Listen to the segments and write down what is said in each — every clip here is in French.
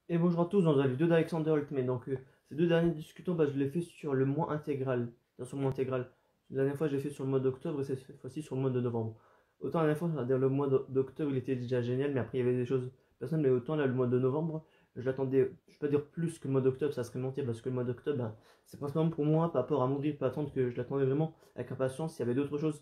Et bonjour à tous, dans la vidéo d'Alexander Ultimate. Donc, ces deux derniers discutants, je l'ai fait sur le mois intégral. Sur le mois intégral. La dernière fois, je l'ai fait sur le mois d'octobre et cette fois-ci sur le mois de novembre. Autant la dernière fois, c'est-à-dire le mois d'octobre, il était déjà génial, mais après, il y avait des choses personnelles. Mais autant là, le mois de novembre, je l'attendais, je peux pas dire plus que le mois d'octobre, ça serait mentir, parce que le mois d'octobre, c'est principalement pour moi, par rapport à mon pas attendre que je l'attendais vraiment avec impatience. Il y avait d'autres choses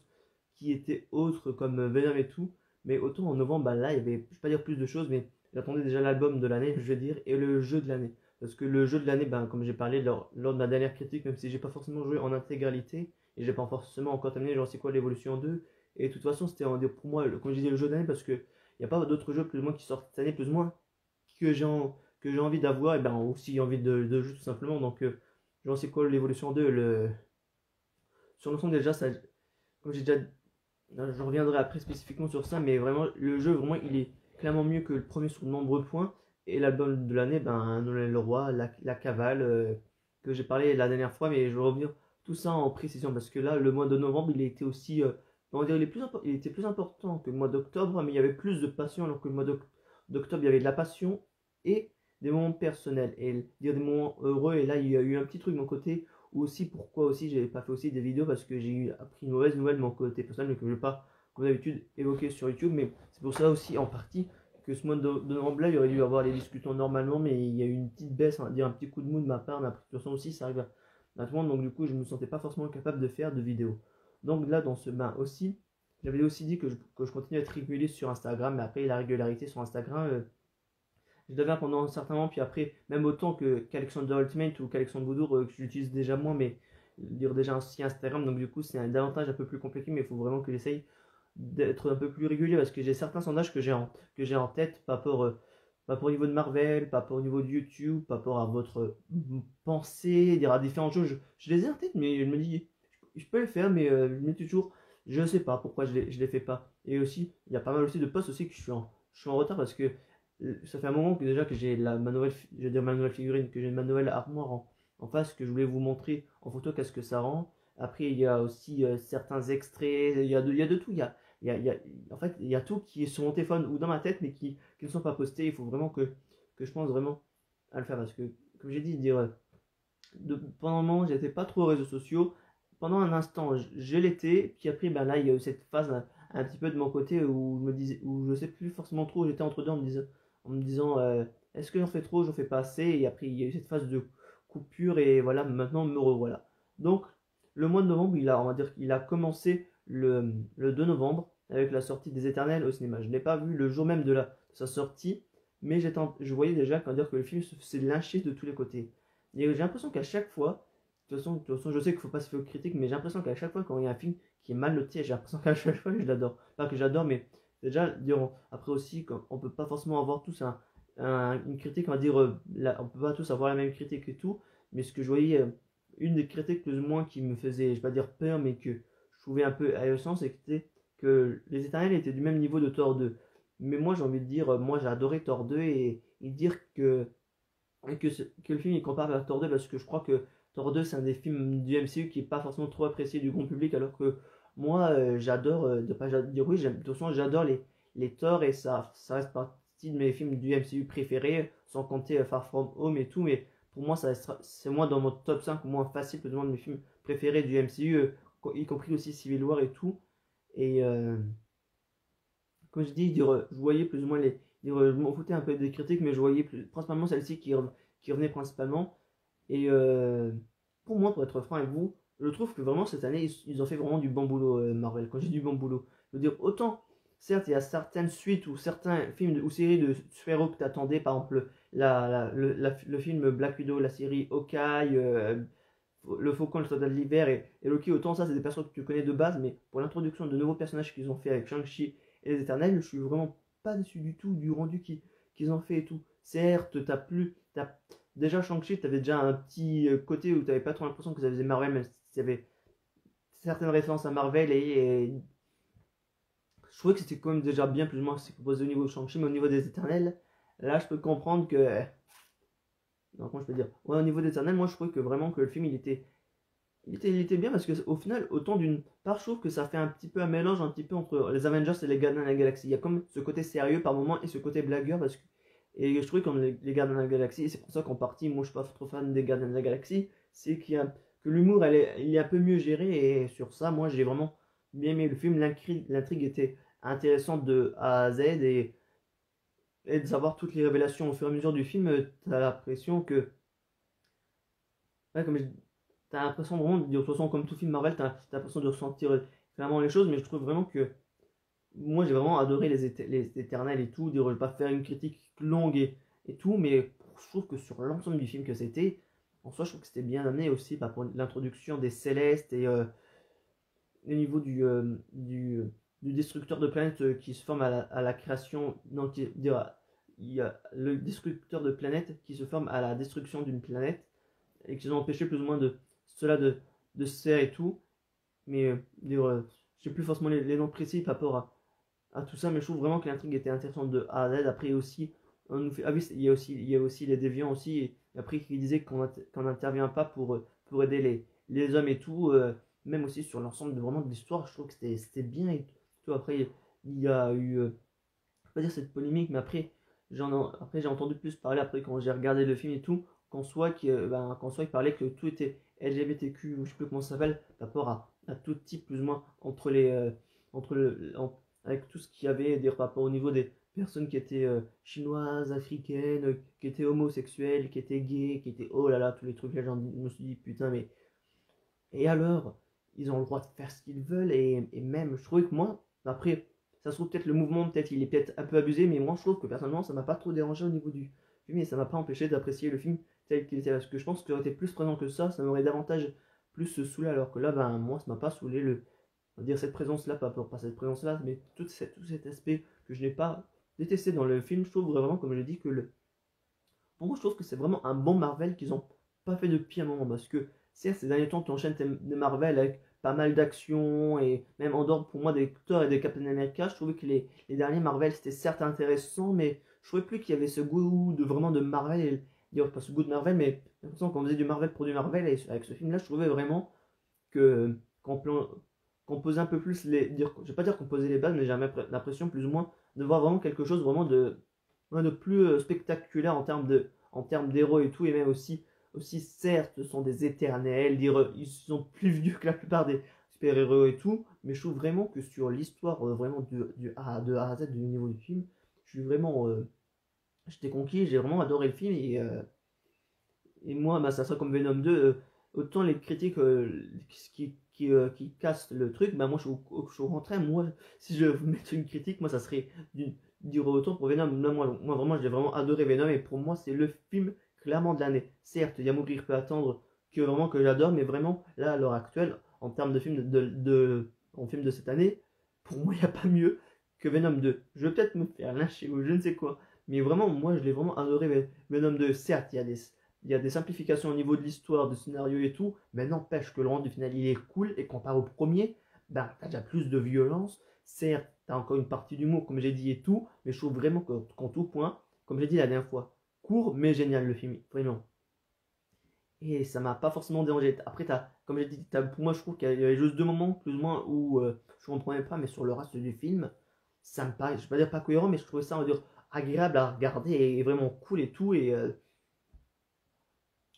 qui étaient autres, comme Venom et tout. Mais autant en novembre, là, il y avait, je peux pas dire plus de choses, mais j'attendais déjà l'album de l'année, je veux dire, et le jeu de l'année. Parce que le jeu de l'année, comme j'ai parlé lors de ma dernière critique, même si j'ai pas forcément joué en intégralité, et j'ai pas forcément encore terminé, genre c'est quoi l'évolution 2, et de toute façon c'était pour moi, comme je disais, le jeu de l'année, parce que il n'y a pas d'autres jeux plus ou moins qui sortent cette année, plus ou moins, que j'ai envie d'avoir, et aussi envie de jouer tout simplement. Donc, genre c'est quoi l'évolution 2 sur le son déjà, ça, comme j'ai déjà je reviendrai après spécifiquement sur ça, mais vraiment, le jeu, vraiment, il est clairement mieux que le premier sur de nombreux points. Et l'album de l'année, Noël Leroy, la Cavale, que j'ai parlé la dernière fois, mais je vais revenir tout ça en précision, parce que là, le mois de novembre, il a été aussi, on va dire, il était plus important que le mois d'octobre, mais il y avait plus de passion, alors que le mois d'octobre, il y avait de la passion et des moments personnels, et dire des moments heureux, et là, il y a eu un petit truc de mon côté, ou aussi pourquoi aussi j'ai pas fait aussi des vidéos parce que j'ai eu appris une mauvaise nouvelle de mon côté personnel mais que je ne vais pas comme d'habitude évoquer sur YouTube, mais c'est pour ça aussi en partie que ce mois de novembre là il aurait dû avoir les discussions normalement, mais il y a eu une petite baisse, on va dire un petit coup de mou de ma part, mais après de toute façon aussi ça arrive à tout le monde, donc du coup je me sentais pas forcément capable de faire de vidéos. Donc là dans ce bain aussi j'avais aussi dit que je continuais à être régulier sur Instagram, mais après la régularité sur Instagram, je l'avais pendant un certain moment, puis après, même autant qu'Alexander Ultimate ou qu'Alexandre Boudour, que j'utilise déjà moins, mais dire déjà aussi Instagram, donc du coup c'est un davantage un peu plus compliqué, mais il faut vraiment que j'essaye d'être un peu plus régulier parce que j'ai certains sondages que j'ai en tête par rapport au niveau de Marvel, par rapport au niveau de YouTube, par rapport à votre pensée, dire à différentes choses. Je les ai en tête, mais je me dis, je peux le faire, mais je me dis toujours, je ne sais pas pourquoi je les fais pas. Et aussi, il y a pas mal aussi de posts aussi que je suis en retard parce que ça fait un moment que déjà que j'ai ma nouvelle, je veux dire ma nouvelle figurine, que j'ai ma nouvelle armoire en face, que je voulais vous montrer en photo qu'est-ce que ça rend. Après, il y a aussi certains extraits, il y a de tout. Il y a- en fait, il y a tout qui est sur mon téléphone ou dans ma tête, mais qui ne sont pas postés. Il faut vraiment que je pense vraiment à le faire parce que, comme j'ai dit, pendant un moment, j'étais pas trop aux réseaux sociaux. Pendant un instant, je l'étais. Puis après, là, il y a eu cette phase un petit peu de mon côté où je me disais, où je sais plus forcément trop. J'étais entre deux en me disant, est-ce que j'en fais trop, j'en fais pas assez. Et après, il y a eu cette phase de coupure et voilà, maintenant me revoilà. Donc, le mois de novembre, on va dire qu'il a commencé le 2 novembre avec la sortie des Éternels au cinéma. Je n'ai pas vu le jour même de sa sortie, mais je voyais déjà quand dire que le film se faisait lyncher de tous les côtés. Et j'ai l'impression qu'à chaque fois, de toute façon, je sais qu'il ne faut pas se faire aux critiques, mais j'ai l'impression qu'à chaque fois, quand il y a un film qui est mal noté, j'ai l'impression qu'à chaque fois, je l'adore. Pas que j'adore, mais déjà, après aussi, on peut pas forcément avoir tous une critique, on va dire, on peut pas tous avoir la même critique et tout, mais ce que je voyais, une des critiques plus ou moins qui me faisait, je vais pas dire peur, mais que je trouvais un peu ahurissant, c'était que les Éternels étaient du même niveau de Thor 2. Mais moi, j'ai envie de dire, moi, j'ai adoré Thor 2 et dire que le film il compare vers Thor 2 parce que je crois que Thor 2 c'est un des films du MCU qui est pas forcément trop apprécié du grand public alors que moi j'adore de pas dire oui de toute façon j'adore les Thor et ça reste partie de mes films du MCU préférés sans compter Far From Home et tout, mais pour moi c'est moi dans mon top 5 ou moins facile plus ou moins de mes films préférés du MCU, y compris aussi Civil War et tout. Et comme je dis, je voyais plus ou moins je m'en foutais un peu des critiques, mais je voyais principalement celle-ci qui revenait principalement. Et pour moi, pour être franc avec vous, je trouve que vraiment cette année, ils ont fait vraiment du bon boulot, Marvel. Quand j'ai du bon boulot, je veux dire, autant, certes, il y a certaines suites ou certains films ou séries de super-héros que tu attendais, par exemple, le film Black Widow, la série Hawkeye, le Faucon, le Soldat de l'Hiver et Loki, autant ça, c'est des personnes que tu connais de base, mais pour l'introduction de nouveaux personnages qu'ils ont fait avec Shang-Chi et les Éternels, je suis vraiment pas déçu du tout du rendu qu'ils ont fait et tout. Certes, déjà Shang-Chi, t'avais déjà un petit côté où t'avais pas trop l'impression que ça faisait Marvel, même s'il y avait certaines références à Marvel et je trouvais que c'était quand même déjà bien plus ou moins ce qui proposé au niveau de Shang-Chi, mais au niveau des Éternels, là je peux comprendre que. Non, comment je peux dire? Ouais, au niveau des Éternels, moi je trouvais que vraiment que le film il était bien parce qu'au final, autant d'une part, je trouve que ça fait un petit peu un mélange un petit peu entre les Avengers et les Gardiens de la Galaxie. Il y a comme ce côté sérieux par moment et ce côté blagueur parce que Et je trouvais comme les Gardiens de la Galaxie, et c'est pour ça qu'en partie, moi je suis pas trop fan des Gardiens de la Galaxie, c'est que l'humour il est un peu mieux géré, et sur ça, moi j'ai vraiment bien aimé le film. L'intrigue était intéressante de A à Z, et de savoir toutes les révélations au fur et à mesure du film, t'as l'impression que. Ouais, t'as l'impression vraiment, de toute façon, comme tout film Marvel, t'as l'impression de ressentir vraiment les choses, mais je trouve vraiment que. Moi j'ai vraiment adoré les Éternels et tout, je vais pas faire une critique longue et tout, mais je trouve que sur l'ensemble du film que c'était, en soi je trouve que c'était bien amené aussi bah, pour l'introduction des Célestes et au niveau du destructeur de planètes qui se forme à la création, non, il y a le destructeur de planètes qui se forme à la destruction d'une planète et qui ont empêché plus ou moins de cela de se faire et tout, mais je sais plus forcément les noms précis par rapport à tout ça, mais je trouve vraiment que l'intrigue était intéressante de A à Z. Après aussi, on nous fait, ah oui, il y a aussi les déviants aussi, et après qui disait qu'on n'intervient pas pour aider les hommes et tout, même aussi sur l'ensemble de vraiment de l'histoire, je trouve que c'était bien et tout. Après, il y a eu, je vais pas dire cette polémique, mais après j'ai entendu plus parler après quand j'ai regardé le film et tout, qu'en soi il parlait que tout était LGBTQ, ou je sais plus comment ça s'appelle, par rapport à tout type plus ou moins entre entre avec tout ce qu'il y avait des rapports au niveau des personnes qui étaient chinoises, africaines, qui étaient homosexuelles, qui étaient gays, qui étaient oh là là, tous les trucs là, je me suis dit putain, mais et alors, ils ont le droit de faire ce qu'ils veulent, et même, je trouvais que moi, après, ça se trouve peut-être le mouvement, peut-être il est peut-être un peu abusé, mais moi je trouve que personnellement, ça m'a pas trop dérangé au niveau du film, et ça m'a pas empêché d'apprécier le film tel qu'il était, parce que je pense que j'aurais été plus présent que ça m'aurait davantage plus saoulé, alors que là, ben, moi, ça m'a pas saoulé, on va dire cette présence-là, pas cette présence-là, mais tout cet aspect que je n'ai pas détesté dans le film, je trouve vraiment, comme je l'ai dit, pour moi, je trouve que c'est vraiment un bon Marvel qu'ils ont pas fait depuis un moment. Parce que, certes, ces derniers temps, tu enchaînes des Marvel avec pas mal d'actions. Et même en dehors, pour moi, des Thor et des Captain America, je trouvais que les derniers Marvel, c'était certes intéressant. Mais je trouvais plus qu'il y avait ce goût de vraiment de Marvel. D'ailleurs, pas ce goût de Marvel, mais j'ai l'impression qu'on faisait du Marvel pour du Marvel. Et avec ce film-là, je trouvais vraiment que qu'on posait un peu plus je vais pas dire qu'on posait les bases, mais j'ai l'impression plus ou moins de voir vraiment quelque chose vraiment de plus spectaculaire en termes d'héros et tout, et même aussi certes, ce sont des éternels, ils sont plus vieux que la plupart des super-héros et tout, mais je trouve vraiment que sur l'histoire vraiment de A à Z du niveau du film, je suis vraiment, j'étais conquis, j'ai vraiment adoré le film, et moi, bah, ça sera comme Venom 2. Autant les critiques qui cassent le truc, bah, moi je suis au contraire. Moi, si je veux mettre une critique, moi ça serait du retour pour Venom. Non, moi vraiment, j'ai vraiment adoré Venom, et pour moi, c'est le film clairement de l'année. Certes, il y a Mourir peut attendre que j'adore, mais vraiment, là, à l'heure actuelle, en termes de film en film de cette année, pour moi, il n'y a pas mieux que Venom 2. Je vais peut-être me faire lyncher ou je ne sais quoi, mais vraiment, moi, je l'ai vraiment adoré Venom 2. Certes, il y a des simplifications au niveau de l'histoire, du scénario et tout, mais n'empêche que le rendu final il est cool, et comparé au premier, ben t'as déjà plus de violence. Certes, t'as encore une partie d'humour, comme j'ai dit et tout, mais je trouve vraiment qu'en tout point, comme j'ai dit la dernière fois, court mais génial le film, vraiment. Et ça m'a pas forcément dérangé. Après, comme j'ai dit, pour moi, je trouve qu'il y avait juste deux moments, plus ou moins, où je comprenais pas, mais sur le reste du film, ça me paraît, je vais pas dire pas cohérent, mais je trouvais ça, on va dire, agréable à regarder et vraiment cool et tout. Et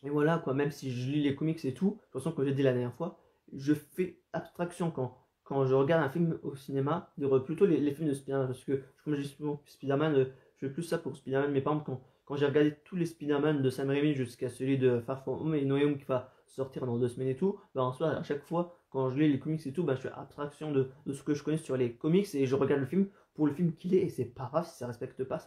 voilà, quoi, même si je lis les comics et tout, de toute façon, comme j'ai dit la dernière fois, je fais abstraction quand je regarde un film au cinéma, plutôt les films de Spider-Man, parce que, comme je dis souvent, Spider-Man, je fais plus ça pour Spider-Man, mais par exemple, quand j'ai regardé tous les Spider-Man de Sam Raimi jusqu'à celui de Far From Home et No Way Home qui va sortir dans 2 semaines et tout, bah, en soi, à chaque fois, quand je lis les comics et tout, bah, je fais abstraction de ce que je connais sur les comics, et je regarde le film pour le film qu'il est, et c'est pas grave si ça respecte pas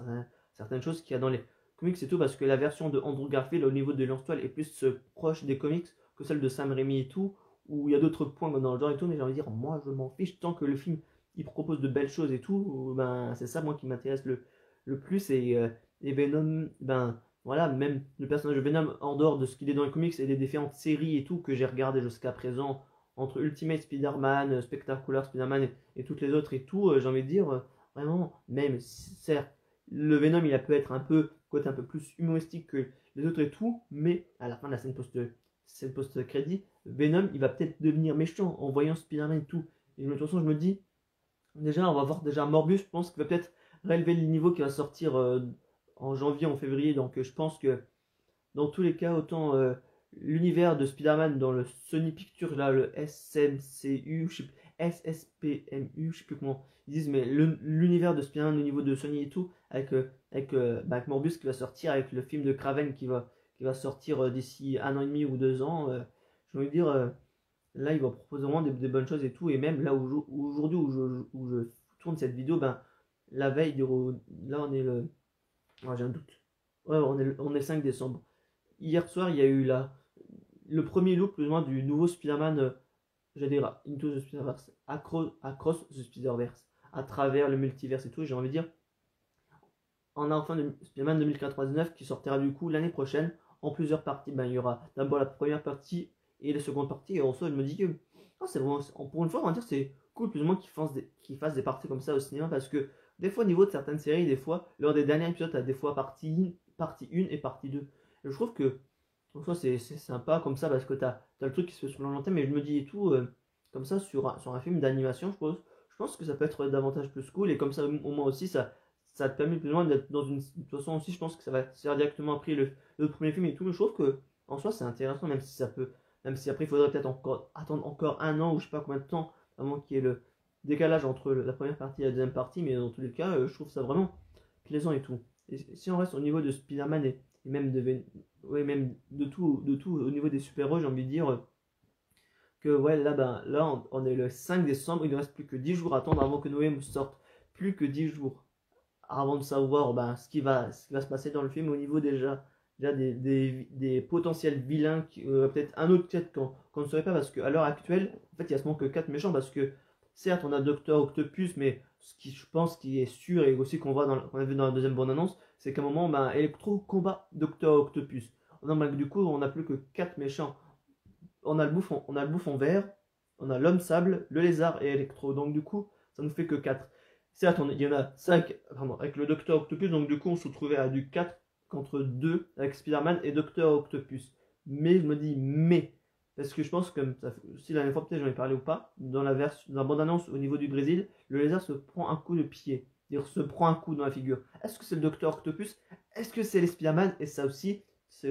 certaines choses qu'il y a dans les comics, c'est tout, parce que la version de Andrew Garfield au niveau de l'histoire est plus proche des comics que celle de Sam Raimi et tout, où il y a d'autres points dans le genre et tout, mais j'ai envie de dire, moi je m'en fiche tant que le film il propose de belles choses et tout, ben c'est ça moi qui m'intéresse le plus, et Venom, ben voilà, même le personnage de Venom en dehors de ce qu'il est dans les comics et des différentes séries et tout que j'ai regardé jusqu'à présent, entre Ultimate Spider-Man, Spectacular Spider-Man et toutes les autres et tout, j'ai envie de dire, vraiment, même certes le Venom il a peut être un peu côté un peu plus humoristique que les autres et tout, mais à la fin de la scène post-crédit, Venom il va peut-être devenir méchant en voyant Spider-Man et tout. Et de toute façon je me dis, déjà on va voir déjà Morbius, je pense qu'il va peut-être relever le niveau qui va sortir en janvier, en février, donc je pense que dans tous les cas, autant l'univers de Spider-Man dans le Sony Pictures, là, le SMCU, je sais, SSPMU, je sais plus comment ils disent, mais l'univers de Spider-Man au niveau de Sony et tout, avec Morbius qui va sortir, avec le film de Kraven qui va sortir d'ici 1 an et demi ou 2 ans, j'ai envie de dire, là, il va proposer vraiment des bonnes choses et tout, et même là, aujourd'hui où je tourne cette vidéo, ben, la veille, là, on est le... Ah, j'ai un doute. Ouais, on est le 5 décembre. Hier soir, il y a eu le premier look, plus ou moins, du nouveau Spider-Man, j'allais dire Into the Spider-Verse, Across the Spider-Verse, à travers le multiverse et tout. J'ai envie de dire, on a enfin le Spider-Man 2099 qui sortira du coup l'année prochaine en plusieurs parties. Ben, il y aura d'abord la première partie et la seconde partie. Et en soi, je me dis que c'est vraiment, pour une fois, on va dire c'est cool plus ou moins qu'ils fassent des parties comme ça au cinéma parce que des fois, au niveau de certaines séries, des fois, lors des derniers épisodes, tu as des fois partie 1 et partie 2. Et je trouve que en soi, c'est sympa comme ça parce que tu as le truc qui se fait sur le long terme. Mais je me dis et tout, comme ça, sur un film d'animation, je pense que ça peut être davantage plus cool. Et comme ça, au moins aussi, ça te permet plus ou moins d'être dans une. De toute façon, aussi, je pense que ça va se faire directement après le premier film et tout. Mais je trouve que en soi, c'est intéressant, même si ça peut. Même si après, il faudrait peut-être encore attendre encore 1 an ou je sais pas combien de temps avant qu'il y ait le décalage entre la première partie et la deuxième partie. Mais dans tous les cas, je trouve ça vraiment plaisant et tout. Et si on reste au niveau de Spider-Man et même ouais, même de tout au niveau des super-héros, j'ai envie de dire que ouais, là, ben, là on est le 5 décembre, il ne reste plus que 10 jours à attendre avant que Noé sorte. Plus que 10 jours avant de savoir ben, ce qui va se passer dans le film au niveau déjà des potentiels vilains, peut-être un autre peut-être qu'on ne saurait pas parce qu'à l'heure actuelle, en fait, il y a seulement que 4 méchants parce que certes, on a Docteur Octopus, mais ce qui, je pense, qui est sûr et aussi qu'on a vu dans la deuxième bande-annonce, c'est qu'à un moment, ben, Electro combat Docteur Octopus. Non, ben, du coup, on n'a plus que 4 méchants. On a le bouffon vert, on a l'homme sable, le lézard et Electro. Donc du coup, ça nous fait que 4. Certes, il y en a 5 avec le Docteur Octopus, donc du coup, on se retrouvait à du 4 contre 2 avec Spider-Man et Docteur Octopus. Mais je me dis, parce que je pense que, si la dernière fois peut-être j'en ai parlé ou pas, dans la bande-annonce au niveau du Brésil, le lézard se prend un coup de pied. C'est-à-dire se prend un coup dans la figure. Est-ce que c'est le Docteur Octopus? Est-ce que c'est les Spider-Man? Et ça aussi, ça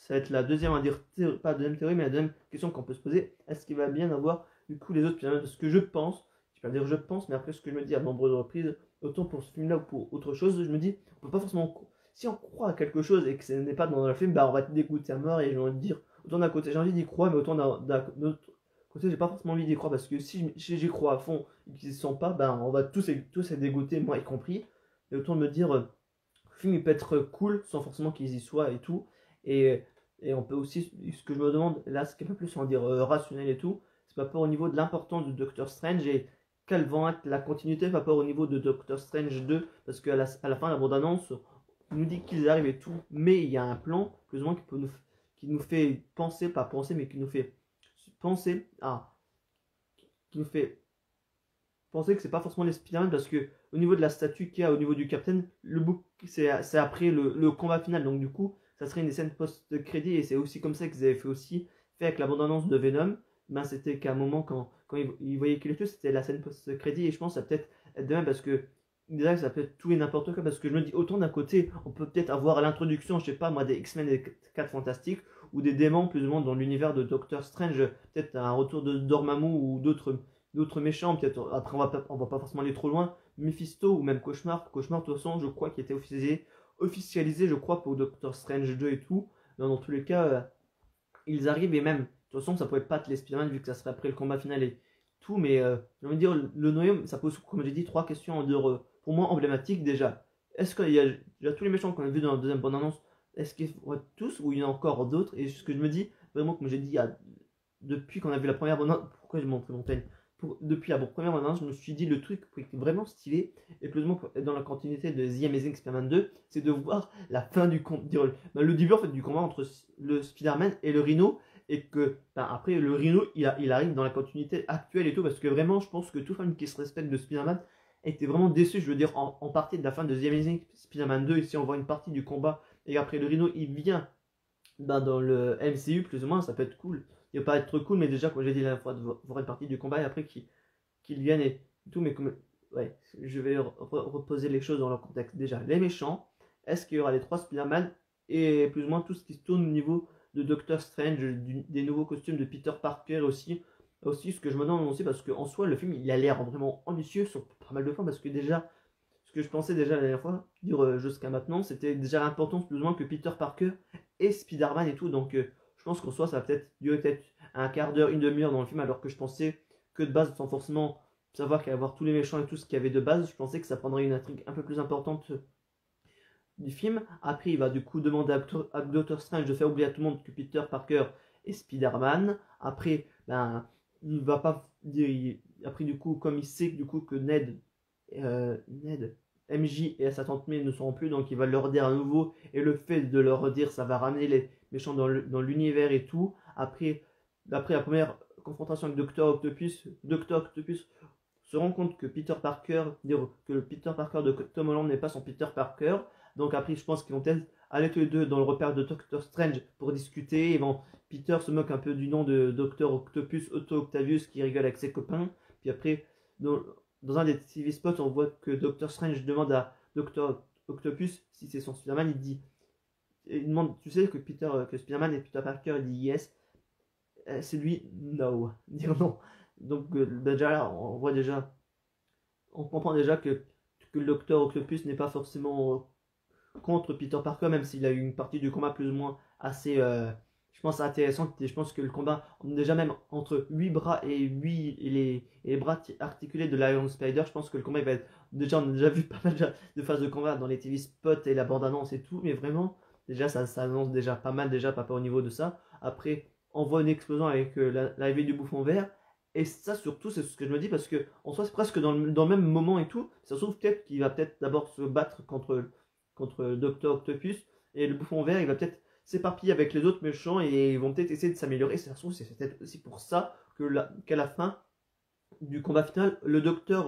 va être la deuxième, on va dire, pas la deuxième théorie, mais la deuxième question qu'on peut se poser. Est-ce qu'il va bien avoir, du coup, les autres Spider-Man? Parce que je pense, je vais pas dire je pense, mais après ce que je me dis à nombreuses reprises, autant pour ce film-là ou pour autre chose, je me dis, on peut pas forcément. Si on croit à quelque chose et que ce n'est pas dans le film, bah on va te dégoûter à mort et j'ai envie de dire, autant d'un côté j'ai envie d'y croire, mais autant d'un autre côté j'ai pas forcément envie d'y croire parce que si j'y crois à fond et qu'ils ne sont pas, bah on va tous être dégoûtés, moi y compris. Et autant de me dire, le film il peut être cool sans forcément qu'ils y soient et tout. Et, et on peut aussi, ce que je me demande là, c'est un peu plus on va dire rationnel et tout, c'est par rapport au niveau de l'importance de Doctor Strange et quelle va être la continuité par rapport au niveau de Doctor Strange 2, parce qu'à à la fin de la bande-annonce, on nous dit qu'ils arrivent et tout, mais il y a un plan, plus ou moins, qui nous fait penser, pas penser, mais qui nous fait penser, qui nous fait penser que c'est pas forcément les Spider-Man, parce que au niveau de la statue qu'il y a au niveau du Captain, le book, c'est après le combat final, donc du coup, ça serait une scène post-crédit, et c'est aussi comme ça qu'ils avaient fait avec la bande-annonce de Venom. Ben, c'était qu'à un moment, quand ils voyaient qu'il était, c'était la scène post-crédit, et je pense que ça peut être de même, parce que déjà, ça peut être tout et n'importe quoi, parce que je me dis, autant d'un côté, on peut peut-être avoir l'introduction, je sais pas moi, des X-Men et des 4 Fantastiques, ou des démons plus ou moins dans l'univers de Doctor Strange, peut-être un retour de Dormammu ou d'autres méchants, peut-être après on va pas forcément aller trop loin, Mephisto ou même Cauchemar, de toute façon je crois qu'il était officialisé je crois pour Doctor Strange 2 et tout, dans tous les cas ils arrivent et même, de toute façon ça pourrait pas être les Spider-Man vu que ça serait après le combat final et tout, mais j'ai envie de dire, le Noyaume ça pose comme j'ai dit 3 questions en dehors, pour moi emblématiques déjà. Est-ce qu'il y a déjà tous les méchants qu'on a vu dans la deuxième bande-annonce, est-ce qu'ils vont être tous ou il y en a encore d'autres, et ce que je me dis, vraiment comme j'ai dit, depuis qu'on a vu la première bande-annonce, pourquoi j'ai montré mon tel depuis la première bande-annonce, je me suis dit le truc qui est vraiment stylé, et plus ou moins dans la continuité de The Amazing Spider-Man 2, c'est de voir la fin du combat, le début en fait du combat entre le Spider-Man et le Rhino, et que après le Rhino il arrive dans la continuité actuelle et tout, parce que vraiment je pense que tout fan qui se respecte de Spider-Man était vraiment déçu, je veux dire en partie de la fin de The Amazing Spider-Man 2, ici on voit une partie du combat, et après le Rhino il vient dans le MCU plus ou moins, ça peut être cool. Il va pas être cool, mais déjà, comme j'ai dit la fois, de voir une partie du combat et après qu'il vienne et tout. Mais comme, ouais, je vais reposer les choses dans leur contexte. Déjà, les méchants, est-ce qu'il y aura les 3 Spider-Man et plus ou moins tout ce qui se tourne au niveau de Doctor Strange, des nouveaux costumes de Peter Parker aussi. Aussi, ce que je me demande aussi, parce qu'en soi, le film, il a l'air vraiment ambitieux sur pas mal de points, parce que déjà, ce que je pensais déjà la dernière fois, dire jusqu'à maintenant, c'était déjà l'importance plus ou moins que Peter Parker et Spider-Man et tout, donc je pense qu'en soi, ça va peut-être durer peut-être un quart d'heure, une demi-heure dans le film, alors que je pensais que de base, sans forcément savoir qu'il y avoir tous les méchants et tout ce qu'il y avait de base, je pensais que ça prendrait une intrigue un peu plus importante du film. Après, il va du coup demander à Doctor Strange de faire oublier à tout le monde que Peter Parker est Spider-Man. Après, ben, il va pas dire. Après, du coup, comme il sait du coup que Ned, MJ et sa tante May ne seront plus, donc il va leur dire à nouveau. Et le fait de leur dire, ça va ramener les méchants dans l'univers et tout. Après la première confrontation avec Doctor Octopus se rend compte que Peter Parker, que le Peter Parker de Tom Holland n'est pas son Peter Parker. Donc après, je pense qu'ils vont peut-être aller tous les deux dans le repère de Doctor Strange pour discuter. Peter se moque un peu du nom de Docteur Octopus, Otto Octavius, qui rigole avec ses copains. Puis après, dans un des TV spots, on voit que Doctor Strange demande à Docteur Octopus si c'est son Spider-Man. Il demande, tu sais que Spider-Man et Peter Parker, il dit yes. C'est lui, no. Dire non. Donc déjà là, on comprend déjà que le Docteur Octopus n'est pas forcément contre Peter Parker, même s'il a eu une partie du combat plus ou moins assez, je pense, intéressante. Et je pense que le combat, déjà même entre 8 bras et 8 et les bras articulés de l'Iron Spider, je pense que le combat il va être. Déjà, on a déjà vu pas mal de phases de combat dans les TV spots et la bande-annonce et tout, mais vraiment, déjà, ça annonce déjà pas mal, déjà, pas au niveau de ça. Après, on voit une explosion avec l'arrivée du bouffon vert. Et ça, surtout, c'est ce que je me dis, parce que en soi, c'est presque dans le même moment et tout. Ça se trouve peut-être qu'il va peut-être d'abord se battre contre Docteur Octopus, et le bouffon vert il va peut-être s'éparpiller avec les autres méchants et ils vont peut-être essayer de s'améliorer. Ça se trouve, c'est peut-être aussi pour ça qu'à la fin du combat final, le docteur,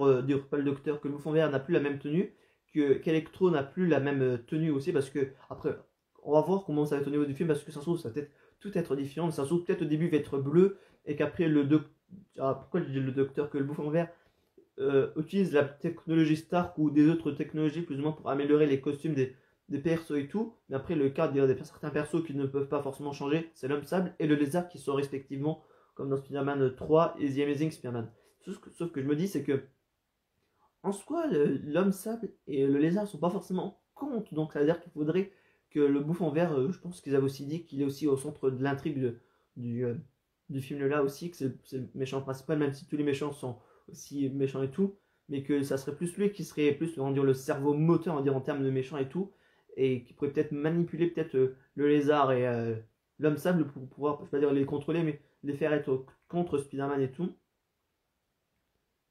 pas le docteur, que le bouffon vert n'a plus la même tenue, qu'Electro n'a plus la même tenue aussi, parce que après, on va voir comment ça va être au niveau du film, parce que ça se trouve, ça va peut-être tout être différent, mais ça se trouve peut-être au début il va être bleu, et qu'après le docteur, pourquoi je dis le docteur, que le bouffon vert utilise la technologie Stark ou des autres technologies plus ou moins pour améliorer les costumes des persos et tout. Mais après, le cas de certains persos qui ne peuvent pas forcément changer, c'est l'homme sable et le lézard qui sont respectivement, comme dans Spider-Man 3 et The Amazing Spider-Man. Sauf que je me dis, c'est que en soi, l'homme sable et le lézard sont pas forcément contre. Donc ça veut dire qu'il faudrait que le bouffon vert, je pense qu'ils avaient aussi dit qu'il est aussi au centre de l'intrigue du, euh, du film là aussi, que c'est le méchant principal, même si tous les méchants sont aussi méchants et tout, mais que ça serait plus lui qui serait plus on va dire, le cerveau moteur on va dire, en termes de méchant et tout, et qui pourrait peut-être manipuler peut-être le lézard et l'homme sable pour pouvoir, je vais pas dire les contrôler, mais les faire être contre Spider-Man et tout.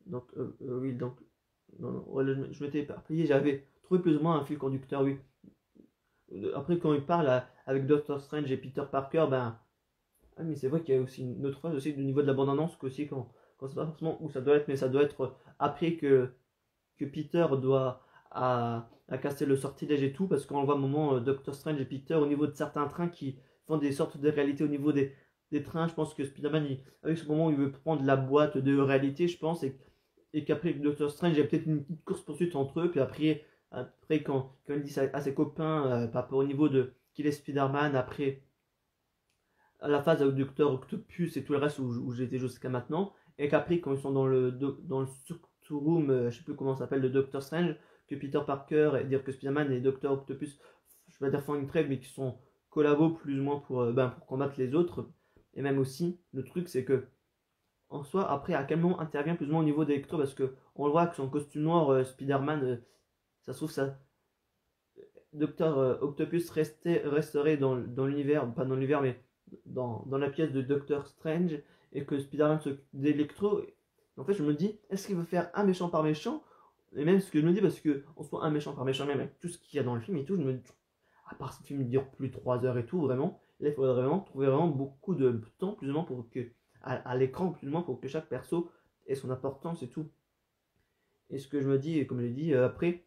Donc, oui, donc non, non, ouais, je m'étais éparpillé, j'avais trouvé plus ou moins un fil conducteur, oui. Après, quand il parle avec Doctor Strange et Peter Parker, ben. Ah, mais c'est vrai qu'il y a aussi une autre phase aussi du niveau de la bande-annonce, qu'aussi quand c'est pas forcément où ça doit être, mais ça doit être après que Peter doit à casser le sortilège et tout, parce qu'on le voit à un moment, Doctor Strange et Peter, au niveau de certains trains qui font des sortes de réalité au niveau des trains, je pense que Spider-Man, avec ce moment où il veut prendre la boîte de réalité, je pense, et qu'après Doctor Strange, il y a peut-être une petite course-poursuite entre eux, puis après quand il dit à ses copains, par rapport au niveau de qu'il est Spider-Man, après à la phase avec Docteur Octopus et tout le reste où j'étais jusqu'à maintenant, et qu'après quand ils sont dans le room, je sais plus comment ça s'appelle, de Doctor Strange, que Peter Parker, et dire que Spider-Man et Docteur Octopus, je vais pas dire font une trêve, mais qui sont collabos plus ou moins pour combattre les autres, et même aussi, le truc c'est que en soi, après, à quel moment intervient plus ou moins au niveau d'Electro, parce que on le voit que son costume noir, Spider-Man, ça se trouve, ça, Docteur Octopus resterait dans l'univers, pas dans l'univers, mais dans la pièce de Doctor Strange, et que Spider-Man s'occupe d'Electro. En fait, je me dis, est-ce qu'il veut faire un méchant par méchant? Et même ce que je me dis, parce que on soit un méchant par méchant, même avec tout ce qu'il y a dans le film et tout, je me dis, à part ce film dure plus de 3 heures et tout, vraiment, là, il faudrait vraiment trouver vraiment beaucoup de temps, plus ou moins, pour que, à l'écran, plus ou moins, pour que chaque perso ait son importance et tout. Et ce que je me dis, comme je l'ai dit, après,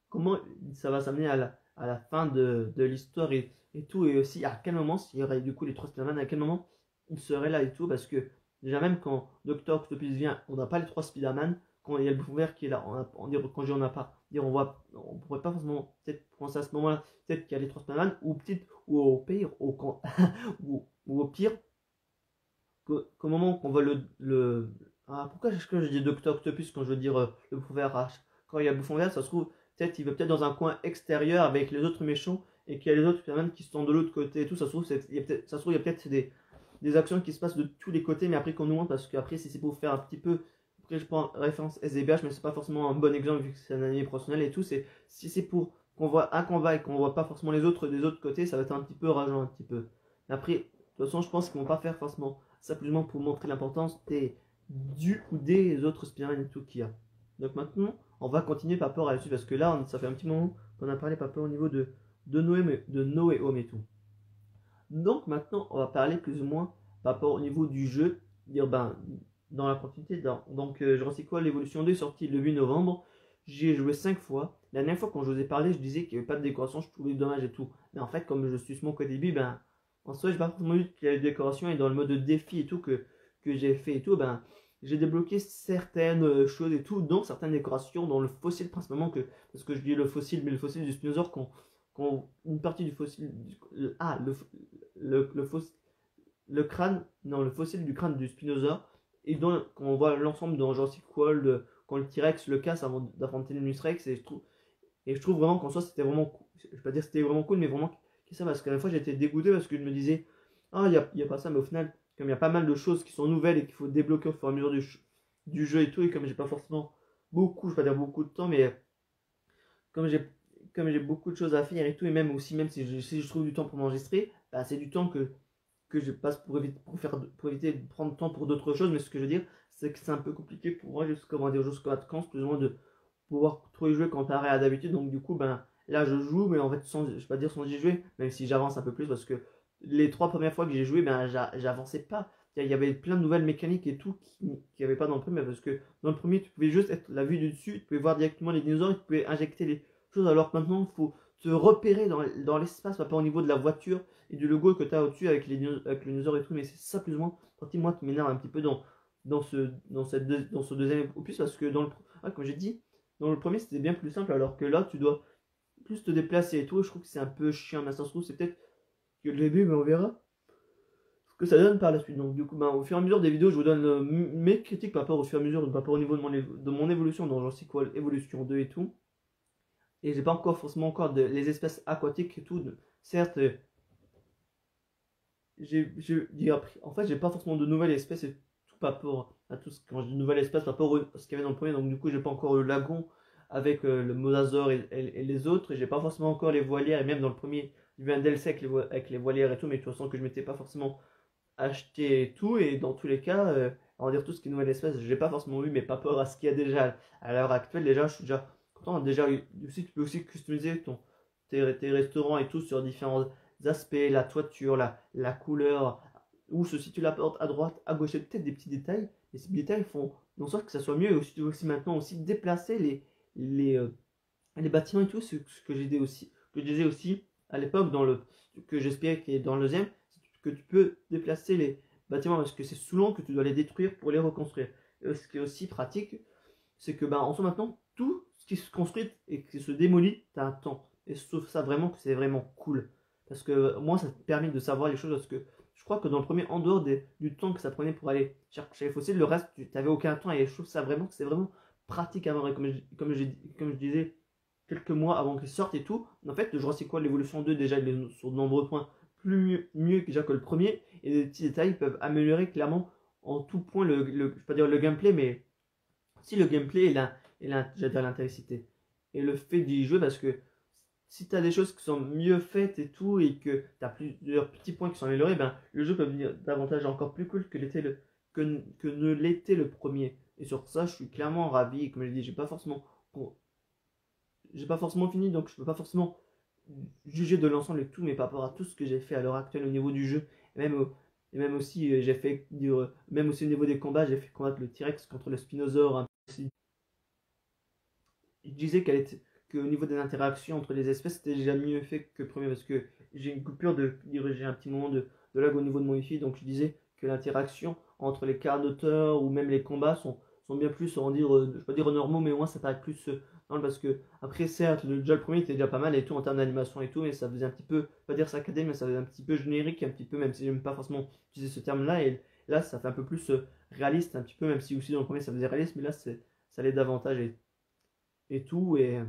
comment ça va s'amener à la fin de l'histoire et tout, et aussi à quel moment, s'il y aurait du coup les trois Spider-Man, à quel moment ils seraient là et tout, parce que déjà même quand Doctor Octopus vient, on n'a pas les trois Spider-Man, quand il y a le bouffon vert qui est là, quand on n'a pas on pourrait pas forcément peut-être penser à ce moment-là, peut-être qu'il y a les 3 Spider-Man, ou peut-être, ou au pire, ou au pire, qu'au moment qu'on voit ah, pourquoi est-ce que je dis Docteur Octopus quand je veux dire le Bouffon Vert quand il y a Bouffon Vert, ça se trouve, peut-être il va peut-être dans un coin extérieur avec les autres méchants, et qu'il y a les autres Spider-Man qui sont de l'autre côté et tout, ça se trouve, ça se trouve, il y a peut-être des actions qui se passent de tous les côtés, mais après qu'on nous montre, parce qu'après, si c'est pour faire un petit peu, après je prends référence SDBH, mais c'est pas forcément un bon exemple vu que c'est un anime professionnel et tout, si c'est pour qu'on voit un combat et qu'on voit pas forcément les autres des autres côtés, ça va être un petit peu rageant, un petit peu. Mais après, de toute façon, je pense qu'ils vont pas faire forcément simplement pour montrer l'importance du ou des autres Spider-Man et tout qu'il y a. Donc maintenant, on va continuer par rapport à la suite, parce que là, ça fait un petit moment qu'on a parlé par rapport au niveau de Noé Home et tout. Donc maintenant, on va parler plus ou moins par rapport au niveau du jeu, dire ben, dans la continuité. Donc Jurassic World Evolution 2 est sorti le 8 novembre, j'y ai joué 5 fois. La dernière fois quand je vous ai parlé, je disais qu'il n'y avait pas de décoration, je trouvais dommage et tout. Mais en fait, comme je suis smoke au début, ben, en soi, j'ai pas forcément vu qu'il y avait des décorations, et dans le mode de défi et tout que j'ai fait et tout, ben, j'ai débloqué certaines choses et tout, dont certaines décorations, dans le fossile principalement, parce que je dis le fossile, mais le fossile du Spinosaur, une partie du fossile, le crâne, non, le fossile du crâne du Spinosaur, et donc quand on voit l'ensemble dans Jurassic World, quand le T-Rex le casse avant d'affronter le Rex, et je trouve vraiment qu'en soi c'était vraiment cool. Je vais pas dire c'était vraiment cool, mais vraiment que ça, parce qu'à la fois j'étais dégoûté parce que je me disais, ah, il y a pas ça, mais au final, comme il y a pas mal de choses qui sont nouvelles et qu'il faut débloquer au fur et à mesure du jeu et tout, et comme j'ai pas forcément beaucoup, je vais pas dire beaucoup de temps, mais comme j'ai comme j'ai beaucoup de choses à faire et tout, et même aussi, même si je trouve du temps pour m'enregistrer, bah, c'est du temps que je passe pour éviter de prendre le temps pour d'autres choses. Mais ce que je veux dire, c'est que c'est un peu compliqué pour moi jusqu'à vacances, plus ou moins, de pouvoir trop y jouer comparé à d'habitude. Donc du coup, ben là je joue, mais en fait je vais pas dire sans y jouer, même si j'avance un peu plus, parce que les 3 premières fois que j'ai joué, ben j'avançais pas. Il y avait plein de nouvelles mécaniques et tout qui n'y avait pas dans le premier, parce que dans le premier tu pouvais juste être la vue du dessus, tu pouvais voir directement les dinosaures et tu pouvais injecter les choses, alors que maintenant il faut te repérer dans l'espace par rapport au niveau de la voiture et du logo que tu as au-dessus avec les dinosaures et tout. Mais c'est ça plus ou moins partie moi qui m'énerve un petit peu dans ce deuxième opus, parce que comme j'ai dit, dans le premier c'était bien plus simple, alors que là tu dois plus te déplacer et tout. Je trouve que c'est un peu chiant, mais ça se trouve c'est peut-être que le début, mais on verra ce que ça donne par la suite. Donc du coup, ben, au fur et à mesure des vidéos, je vous donne mes critiques par rapport au fur et à mesure, par rapport au niveau de mon évolution dans Jurassic World Evolution 2 et tout. Et j'ai pas encore forcément encore les espèces aquatiques et tout. Certes, en fait, j'ai pas forcément de nouvelles espèces et tout par rapport à tout ce quand je dis nouvelles espèces par rapport à ce qu'il y avait dans le premier. Donc du coup, j'ai pas encore le lagon avec le mosasaure et les autres. Et j'ai pas forcément encore les voilières. Et même dans le premier, j'ai vu un DLC avec les voilières et tout, mais de toute façon que je m'étais pas forcément acheté et tout. Et dans tous les cas, on va dire tout ce qui est nouvelle espèce, j'ai pas forcément vu, mais pas peur à ce qu'il y a déjà à l'heure actuelle. Déjà, je suis déjà content. Déjà, aussi, tu peux aussi customiser tes restaurants et tout sur différents aspects, la toiture, la couleur, où se situe la porte, à droite, à gauche, peut-être des petits détails, mais ces détails font en sorte que ça soit mieux. Et aussi, tu veux aussi maintenant aussi déplacer les bâtiments et tout, ce que que je disais aussi à l'époque que j'espérais qu'il y ait dans le deuxième, c'est que tu peux déplacer les bâtiments, parce que c'est souvent que tu dois les détruire pour les reconstruire. Et ce qui est aussi pratique, c'est que en soi maintenant, tout ce qui se construit et qui se démolit, tu as un temps. Et je trouve ça vraiment que c'est vraiment cool. Parce que moi, ça te permet de savoir les choses, parce que je crois que dans le premier, en dehors du temps que ça prenait pour aller chercher les fossiles, le reste, tu n'avais aucun temps, et je trouve ça vraiment que c'est vraiment pratique à voir. Et comme je disais, quelques mois avant qu'il sorte et tout, en fait, le Jurassic World l'évolution 2, déjà, il est sur de nombreux points mieux déjà que le premier, et les petits détails peuvent améliorer clairement en tout point je ne vais pas dire le gameplay, mais si le gameplay j'adore l'intensité et le fait d'y jouer, parce que si tu as des choses qui sont mieux faites et tout, et que tu as plusieurs petits points qui sont améliorés, ben, le jeu peut devenir davantage encore plus cool que ne l'était le premier. Et sur ça, je suis clairement ravi. Et comme je l'ai dit, j'ai pas forcément fini, donc je peux pas forcément juger de l'ensemble et tout, mais par rapport à tout ce que j'ai fait à l'heure actuelle au niveau du jeu, et même aussi, j'ai fait, même aussi au niveau des combats, j'ai fait combattre le T-Rex contre le Spinosaure, hein. Je disais qu'au niveau des interactions entre les espèces, c'était déjà mieux fait que le premier, parce que j'ai une coupure j'ai un petit moment de lag au niveau de mon wifi, donc je disais que l'interaction entre les quarts d'auteur ou même les combats sont bien plus, on va dire, je vais pas dire normaux, mais au moins ça paraît plus parce que après certes déjà le premier était déjà pas mal et tout en termes d'animation et tout, mais ça faisait un petit peu, pas dire saccadé, mais ça faisait un petit peu générique, un petit peu, même si j'aime pas forcément utiliser ce terme là, et là ça fait un peu plus réaliste un petit peu, même si aussi dans le premier ça faisait réaliste, mais là ça l'est davantage et tout, et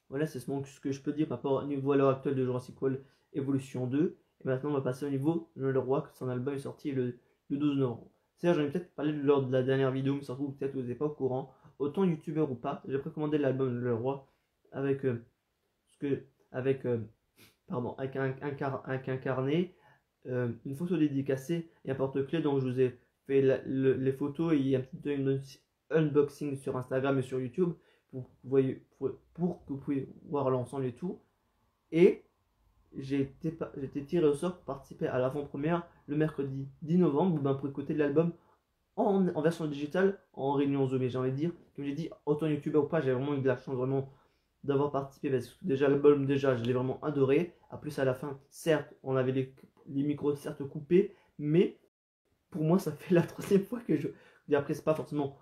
voilà, c'est ce que je peux dire par rapport au niveau à l'heure actuelle de Jurassic World Evolution 2. Et maintenant, on va passer au niveau de Le Roi, que son album est sorti le 12 novembre. C'est-à-dire, j'en ai peut-être parlé lors de la dernière vidéo, mais ça se trouve peut-être que vous n'êtes pas au courant. Autant youtubeur ou pas, j'ai précommandé l'album de Le Roi avec, ce que, avec, pardon, avec un carnet, une photo dédicacée et un porte-clés. Donc, je vous ai fait les photos et un petit unboxing sur Instagram et sur YouTube pour que vous puissiez voir l'ensemble et tout. Et j'ai été tiré au sort pour participer à l'avant-première le mercredi 10 novembre pour écouter l'album en version digitale en réunion Zoom. Et j'ai envie de dire, comme j'ai dit, autant youtubeur ou pas, j'ai vraiment eu de la chance vraiment d'avoir participé parce que déjà l'album, déjà je l'ai vraiment adoré. En plus, à la fin, certes, on avait les micros certes coupés, mais pour moi, ça fait la troisième fois que je. Et après, c'est pas forcément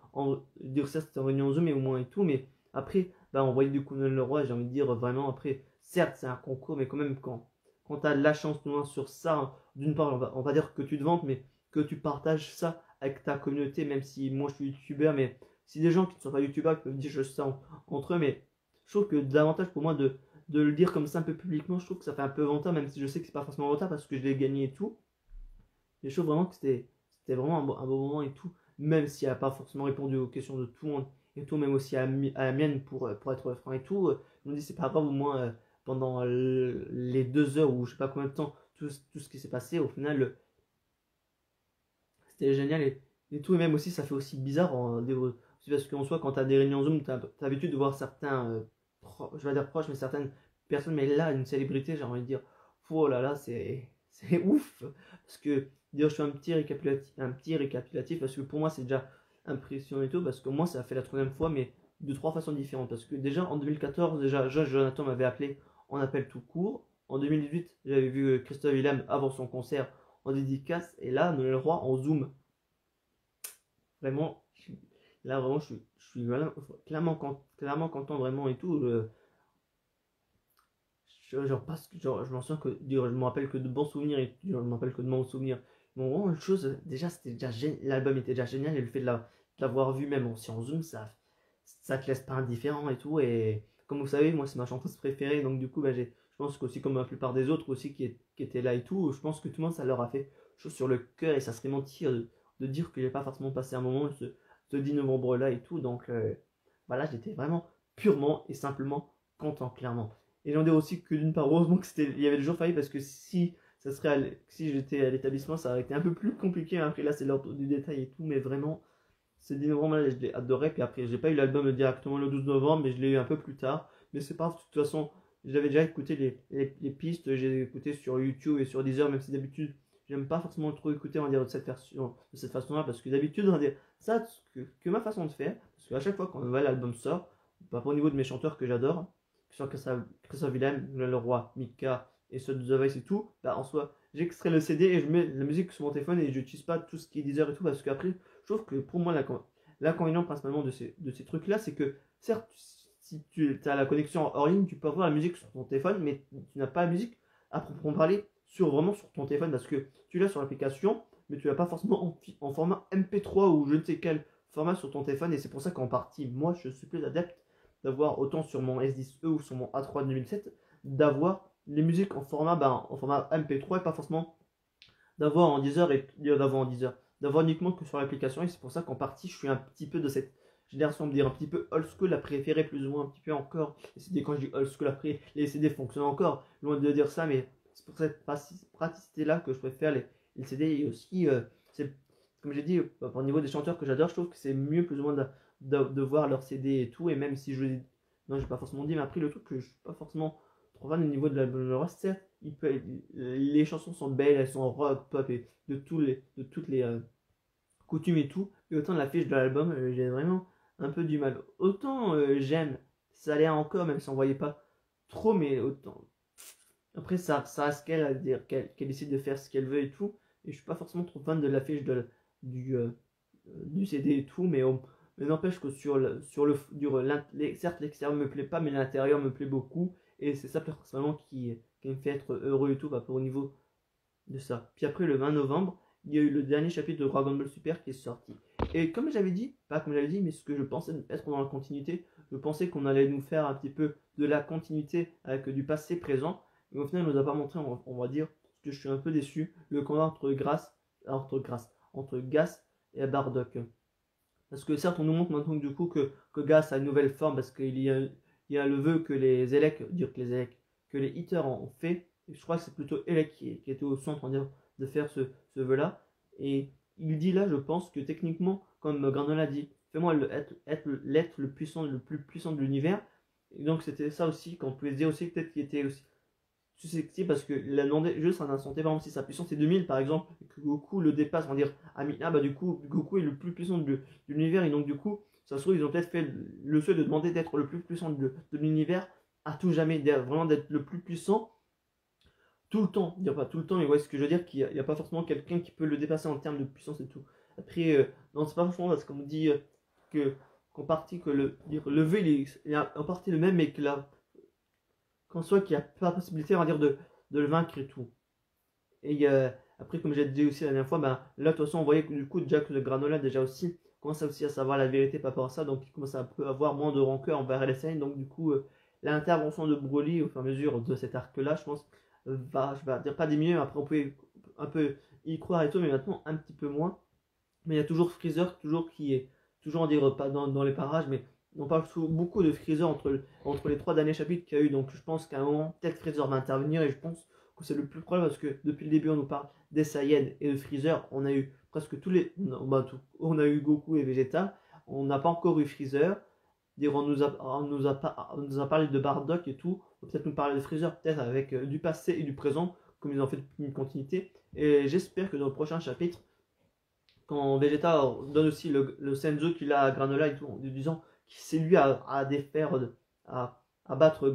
dire ça, c'était en réunion Zoom, mais au moins et tout. Mais après, bah, on voyait du coup le roi, j'ai envie de dire vraiment. Après, certes, c'est un concours, mais quand même, quand tu as la chance, moins sur ça, hein, d'une part, on va dire que tu te vantes, mais que tu partages ça avec ta communauté, même si moi je suis youtubeur, mais si des gens qui ne sont pas youtubeurs peuvent dire juste ça entre eux, mais je trouve que davantage pour moi de le dire comme ça un peu publiquement, je trouve que ça fait un peu vantard, même si je sais que c'est pas forcément vantard parce que je l'ai gagné et tout. Et je trouve vraiment que c'était vraiment un beau moment et tout, même s'il n'a pas forcément répondu aux questions de tout le monde et tout, même aussi à la mienne pour être franc et tout. Je me dis, c'est pas grave, au moins pendant les 2 heures ou je sais pas combien de temps, tout ce qui s'est passé, au final, c'était génial et tout. Et même aussi, ça fait aussi bizarre, c'est parce qu'en soi, quand tu as des réunions Zoom, tu as l'habitude de voir certains, je vais dire proches, mais certaines personnes, mais là, une célébrité, j'ai envie de dire, oh là là, c'est ouf. Parce que, d'ailleurs, je fais un petit récapitulatif, parce que pour moi, c'est déjà impressionnant et tout, parce que moi, ça a fait la troisième fois, mais de 3 façons différentes. Parce que déjà, en 2014, déjà, Jonathan m'avait appelé en appel tout court. En 2018, j'avais vu Christophe Willem avant son concert en dédicace, et là, Noël Roy en Zoom. Vraiment, là, vraiment, je suis clairement content, vraiment, et tout. Je m'en souviens que, je me rappelle que de bons souvenirs, et je me rappelle que de bons souvenirs. Bon, vraiment, une chose, déjà, l'album était déjà génial, et le fait de l'avoir vu même aussi en Zoom, ça te laisse pas indifférent et tout. Et comme vous savez, moi, c'est ma chanteuse préférée, donc du coup, bah, je pense qu'aussi, comme la plupart des autres aussi qui étaient là et tout, je pense que tout le monde, ça leur a fait chose sur le cœur, et ça serait mentir de dire que j'ai pas forcément passé un moment ce 10 novembre là et tout. Donc, voilà, j'étais vraiment purement et simplement content, clairement. Et j'en dis aussi que d'une part, heureusement il y avait le jour férié parce que si j'étais à l'établissement, ça aurait été un peu plus compliqué. Après, là, c'est l'ordre du détail et tout, mais vraiment, ce 10 novembre, là, je l'ai adoré. Puis après, j'ai pas eu l'album directement le 12 novembre, mais je l'ai eu un peu plus tard. Mais c'est pas grave, de toute façon, j'avais déjà écouté les pistes, j'ai écouté sur YouTube et sur Deezer, même si d'habitude, j'aime pas forcément trop écouter, on va dire, de cette façon-là, parce que d'habitude, on va dire, ça, que ma façon de faire, parce qu'à chaque fois quand l'album sort, pas au niveau de mes chanteurs que j'adore, que ce soit Christophe Willem, Le Roi, Mika et ceux de The Voice et tout, bah en soi, j'extrais le CD et je mets la musique sur mon téléphone et je n'utilise pas tout ce qui est Deezer et tout, parce qu'après, je trouve que pour moi, l'inconvénient principalement de ces trucs-là, c'est que certes, si tu as la connexion hors ligne, tu peux avoir la musique sur ton téléphone, mais tu n'as pas la musique à proprement parler vraiment sur ton téléphone, parce que tu l'as sur l'application, mais tu l'as pas forcément en format MP3 ou je ne sais quel format sur ton téléphone. Et c'est pour ça qu'en partie, moi, je suis plus adepte d'avoir autant sur mon S10e ou sur mon A3 2007, d'avoir les musiques en format MP3 et pas forcément d'avoir en Deezer et d'avoir uniquement que sur l'application. Et c'est pour ça qu'en partie, je suis un petit peu de cette génération, de dire un petit peu old school, à préférer plus ou moins un petit peu encore les CD. Quand je dis old school, après, les CD fonctionnent encore, loin de dire ça, mais c'est pour cette praticité là que je préfère les CD. Et aussi, c'est comme j'ai dit, au niveau des chanteurs que j'adore, je trouve que c'est mieux plus ou moins de voir leur CD et tout. Et même si non, j'ai pas forcément dit, mais après, le truc que je suis pas forcément trop fan au niveau de l'album, certes, les chansons sont belles, elles sont rock, pop et de toutes les coutumes et tout. Et autant de la fiche de l'album, j'ai vraiment un peu du mal. Autant j'aime, ça allait encore, même si on voyait pas trop, mais autant. Après, ça reste qu'elle à dire qu'elle décide de faire ce qu'elle veut et tout. Et je suis pas forcément trop fan de l'affiche du CD et tout, mais Mais n'empêche que certes l'extérieur me plaît pas, mais l'intérieur me plaît beaucoup. Et c'est ça principalement qui me fait être heureux et tout, bah, pour au niveau de ça. Puis après, le 20 novembre, il y a eu le dernier chapitre de Dragon Ball Super qui est sorti. Et comme j'avais dit, pas comme j'avais dit, mais ce que je pensais être dans la continuité, je pensais qu'on allait nous faire un petit peu de la continuité avec du passé présent. Mais au final, on nous a pas montré, on va dire, que je suis un peu déçu, le combat entre Gas et Bardock. Parce que certes, on nous montre maintenant du coup que Gas a une nouvelle forme parce il y a le vœu que les Elec, que les Hitters ont fait. Et je crois que c'est plutôt Elec qui était au centre de faire ce vœu-là. Et il dit là, je pense que techniquement, comme Granola dit, fais-moi l'être le plus puissant de l'univers. Et donc c'était ça aussi, qu'on pouvait se dire aussi peut-être qu'il était aussi susceptible parce qu'il a demandé juste un instant T, par exemple, si sa puissance est 2000 par exemple, et que Goku le dépasse, on va dire à 1000, bah du coup, Goku est le plus puissant de l'univers, et donc du coup, ça se trouve, ils ont peut-être fait le souhait de demander d'être le plus puissant de l'univers à tout jamais, vraiment d'être le plus puissant tout le temps, dire pas tout le temps, mais ouais, ce que je veux dire, qu'il n'y a pas forcément quelqu'un qui peut le dépasser en termes de puissance et tout. Après, non, c'est pas forcément parce qu'on dit que qu'en partie que le vœu il est en partie le même, mais que là, qu'en soit qu'il n'y a pas la possibilité, on va dire, de le vaincre et tout. Et après, comme j'ai dit aussi la dernière fois, ben, là, de toute façon, on voyait que du coup, Jack de Granola, déjà aussi, commence aussi à savoir la vérité par rapport à ça, donc il commence à un peu avoir moins de rancœur envers LSN, donc du coup, l'intervention de Broly au fur et à mesure de cet arc-là, je pense, je vais dire pas diminuer, après on peut un peu y croire et tout, mais maintenant un petit peu moins. Mais il y a toujours Freezer, toujours qui est, toujours on dire pas dans les parages, mais on parle beaucoup de Freezer entre les trois derniers chapitres qu'il y a eu, donc je pense qu'à un moment, peut-être Freezer va intervenir, et je pense que c'est le plus probable parce que depuis le début, on nous parle des Saiyans et de Freezer. On a eu presque tous les. Non, bah, on a eu Goku et Vegeta, on n'a pas encore eu Freezer. On nous a parlé de Bardock et tout. On va peut-être nous parler de Freezer, peut-être avec du passé et du présent, comme ils ont fait depuis une continuité. Et j'espère que dans le prochain chapitre, quand Vegeta donne aussi le Senzu qu'il a à Granola et tout, en lui disant que c'est lui à défaire, à battre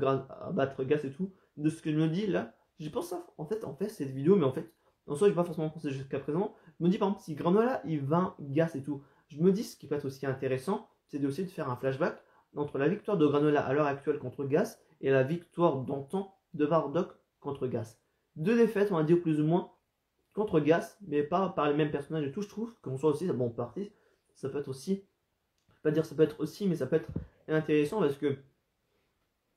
Gas et tout, de ce que je me dis là, j'y pense ça, en fait, cette vidéo, mais en fait, en soi, j'ai pas forcément pensé jusqu'à présent. Je me dis par exemple, si Granola il vainc Gas et tout, je me dis ce qui peut être aussi intéressant, c'est aussi de faire un flashback entre la victoire de Granola à l'heure actuelle contre Gas et la victoire d'antan de Bardock contre Gas. Deux défaites, on va dire plus ou moins, contre Gas, mais pas par les mêmes personnages et tout, je trouve, qu'on soit aussi, bon, partie, ça peut être aussi, je vais pas dire ça peut être aussi, mais ça peut être intéressant parce que